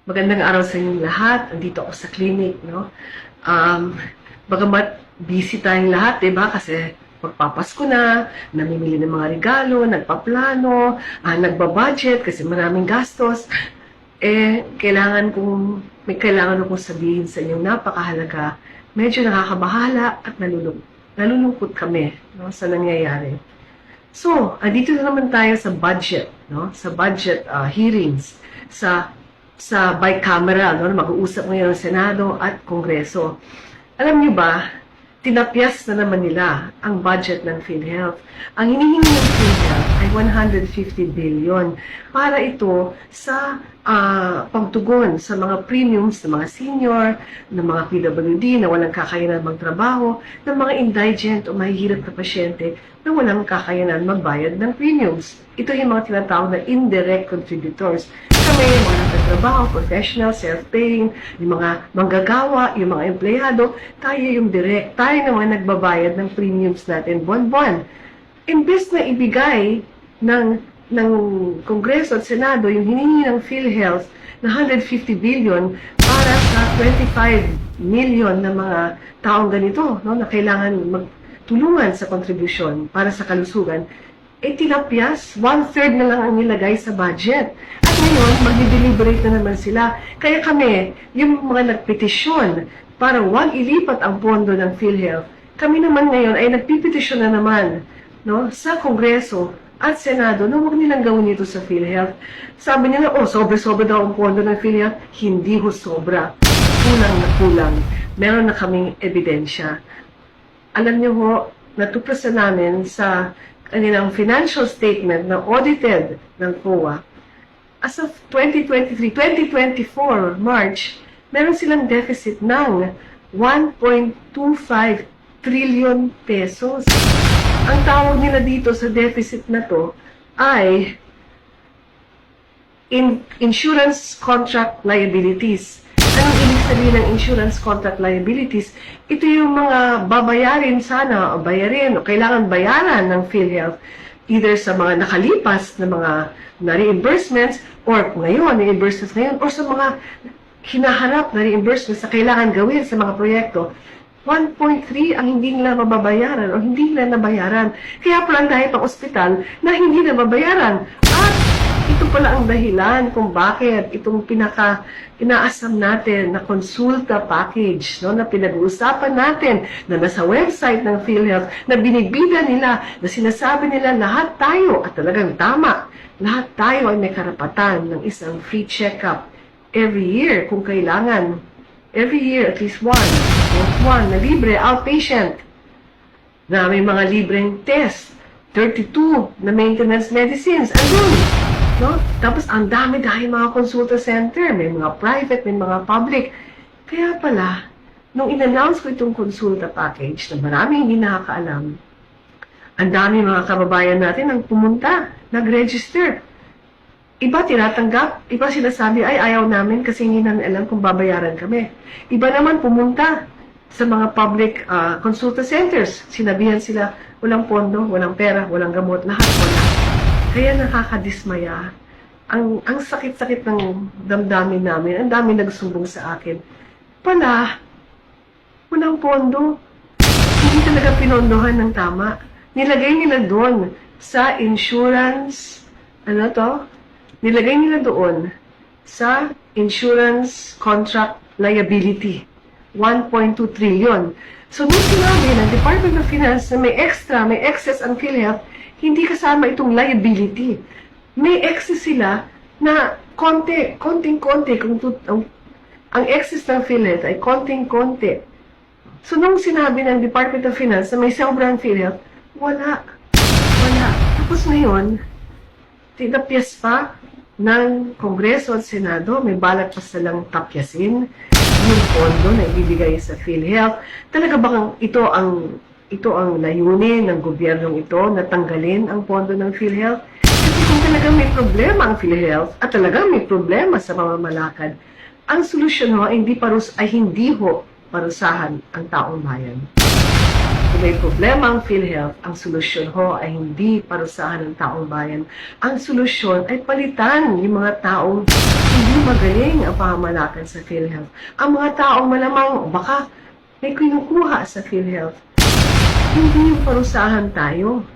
Magandang araw sa inyong lahat. Andito ako sa clinic, no? Bagamat busy tayong lahat, 'di ba? Kasi magpapasko na, namimili ng mga regalo, nagpaplano, nagbabudget kasi maraming gastos. May kailangan akong sabihin sa inyong napakahalaga. Medyo nakakabahala at nalulungkot kami, no, sa nangyayari. So, andito na naman tayo sa budget, no? Sa budget hearings, sa bicameral, no? Mag-uusap ngayon ang Senado at Kongreso. Alam niyo ba, tinapyas na naman nila ang budget ng PhilHealth. Ang hinihingi ng PhilHealth ay 150 billion para ito sa pagtugon sa mga premiums ng mga senior, ng mga PWD na walang kakayanan magtrabaho, ng mga indigent o mahihirap na pasyente na walang kakayanan magbayad ng premiums. Ito yung mga tinatawag na indirect contributors. Kami, yung mga nagtatrabaho, professional, self-paying, yung mga manggagawa, yung mga empleyado, tayo yung direct, tayo naman nagbabayad ng premiums natin buwan-buwan. Imbes na ibigay ng Kongreso at Senado yung hinihingi ng PhilHealth na 150 billion para sa 25 million na mga taong ganito, no, na kailangan magtulungan sa kontribusyon para sa kalusugan, tinapyas, 1/3 na lang ang nilagay sa budget. At ngayon, mag-deliberate na naman sila. Kaya kami, yung mga nagpetisyon para huwag ilipat ang pondo ng PhilHealth, kami naman ngayon ay nagpipetisyon na naman, no, sa Kongreso at Senado na huwag nilang gawin ito sa PhilHealth. Sabi nila, sobra-sobra daw ang pondo ng PhilHealth. Hindi ho sobra. Kulang na kulang. Meron na kaming ebidensya. Alam niyo ho, natuklasan namin sa kanilang financial statement na audited ng COA. As of 2024, March, meron silang deficit ng 1.25 trillion pesos. Ang tawag nila dito sa deficit na to ay insurance contract liabilities. Anong ibig sabihin ng insurance contract liabilities? Ito yung mga babayarin sana o bayarin o kailangan bayaran ng PhilHealth either sa mga nakalipas na mga reimbursements or ngayon, reimbursements ngayon or sa mga hinaharap na reimbursements na kailangan gawin sa mga proyekto. 1.3 ang hindi nila mababayaran o hindi nila nabayaran. Kaya pala dahil pang ospital na hindi nababayaran. At ito pala ang dahilan kung bakit itong inaasam natin na konsulta package, no, na pinag-uusapan natin, na nasa website ng PhilHealth, na binibida nila, na sinasabi nila lahat tayo, at talagang tama, lahat tayo ay may karapatan ng isang free check-up every year kung kailangan. Every year, at least one na libre, outpatient, na may mga libreng test, 32 na maintenance medicines, andun, no? Tapos, ang dami dahil mga consulta center, may mga private, may mga public. Kaya pala, nung in-announce ko itong consulta package, na maraming hindi nakakaalam, ang dami mga kababayan natin ang pumunta, nag-register. Iba tinatanggap, iba sinasabi, ay ayaw namin kasi hindi namin alam kung babayaran kami. Iba naman pumunta sa mga public consulta centers. Sinabihan sila, walang pondo, walang pera, walang gamot, lahat wala. Kaya nakakadismaya. Ang sakit-sakit ng damdamin namin, ang dami nagsumbong sa akin. Pala, walang pondo. Hindi talaga pinondohan ng tama. Nilagay nila doon sa insurance, nilagay nila doon sa insurance contract liability. 1.2 trillion. So, nung sinabi ng Department of Finance na may excess ang PhilHealth, hindi kasama itong liability. May excess sila na konting-konti. Ang excess ng PhilHealth ay konting-konti. So, nung sinabi ng Department of Finance na may sobrang PhilHealth, wala. Tapos ngayon, tinapyas pa ng Kongreso at Senado, may balak pa silang tapyasin yung pondo na ibibigay sa PhilHealth. Talaga bang ito ang layunin ng gobyernong ito na tanggalin ang pondo ng PhilHealth? Kasi kung talagang may problema ang PhilHealth at talagang may problema sa pamamalakad, ang solusyon ho ay hindi parusahan ang taong bayan. Kung may problema ang PhilHealth, ang solusyon ho ay hindi parusahan ng taong bayan. Ang solusyon ay palitan yung mga taong hindi hindi magaling ang pamamalakad sa PhilHealth. Ang mga taong malamang baka may kinukuha sa PhilHealth, hindi yung parusahan tayo.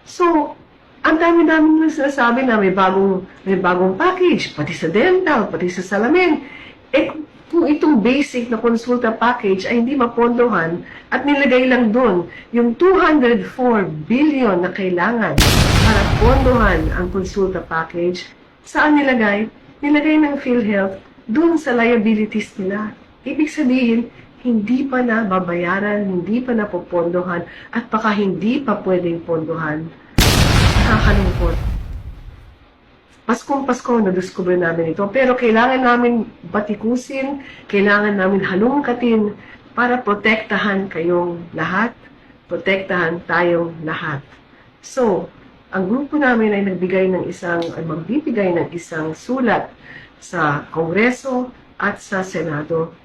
So, ang dami-dami na sinasabi na may bagong package, pati sa dental, pati sa salamin. Eh, kung itong basic na konsulta package ay hindi mapondohan at nilagay lang doon yung 204 billion na kailangan para pondohan ang konsulta package, saan nilagay? Nilagay ng PhilHealth doon sa liabilities nila. Ibig sabihin, hindi pa na babayaran, hindi pa na popondohan, at baka hindi pa pwedeng pondohan. Nakakalungkot. Paskong Pasko, na-discover namin ito. Pero kailangan namin batikusin, kailangan namin halungkatin para protektahan kayong lahat, protektahan tayong lahat. So, ang grupo namin ay magbibigay ng isang sulat sa Kongreso at sa Senado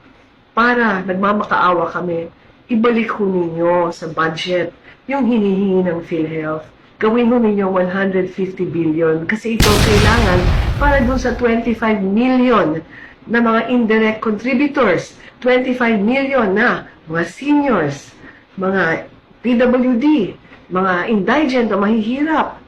para nagmamakaawa kami, ibalik ho ninyo sa budget yung hinihingi ng PhilHealth. Gawin ho ninyo 150 billion kasi ito kailangan para dun sa 25 million na mga indirect contributors, 25 million na mga seniors, mga PWD, mga indigent o mahihirap.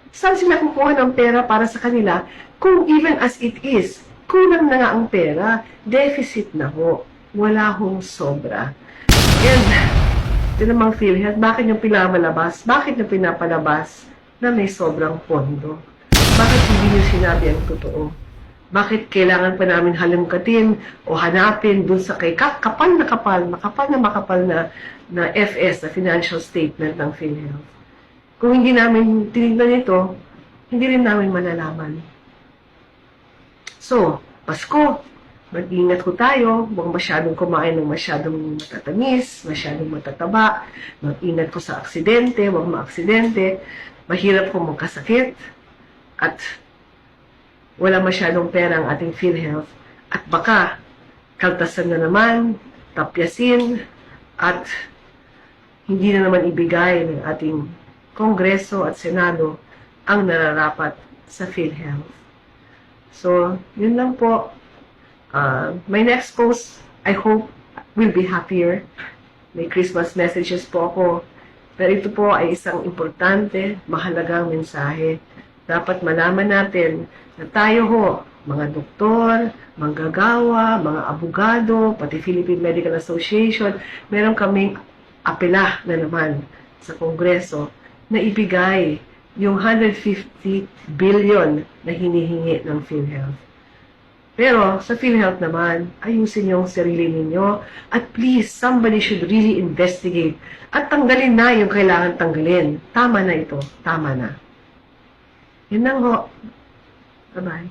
Saan sila kukuha ng pera para sa kanila kung even as it is, kulang na nga ang pera, deficit na ho, wala hong sobra. And ito namang PhilHealth, bakit yung pinamalabas? Bakit yung pinapalabas na may sobrang pondo? Bakit hindi nyo sinabi ang totoo? Bakit kailangan pa namin halungkatin o hanapin dun sa kay makapal na FS, na financial statement ng PhilHealth? Kung hindi namin tinignan ito, hindi rin namin malalaman. So, Pasko, mag-ingat ko tayo, huwag masyadong kumain ng masyadong matatamis, masyadong matataba, mag-ingat ko sa aksidente, huwag maaksidente, mahirap kung magkasakit, at wala masyadong pera ang ating PhilHealth, at baka kaltasan na naman, tapyasin, at hindi na naman ibigay ng ating Kongreso at Senado ang nararapat sa PhilHealth. So, yun lang po. My next post, I hope, will be happier. May Christmas messages po ako. Pero ito po ay isang importante, mahalagang mensahe. Dapat malaman natin na tayo ho, mga doktor, manggagawa, mga abogado, pati Philippine Medical Association, meron kaming apela na naman sa Kongreso na ibigay yung 150 billion na hinihingi ng PhilHealth. Pero sa PhilHealth naman, ayusin yung sarili ninyo at please, somebody should really investigate at tanggalin na yung kailangan tanggalin. Tama na ito. Tama na. Yun lang ho. Bye-bye.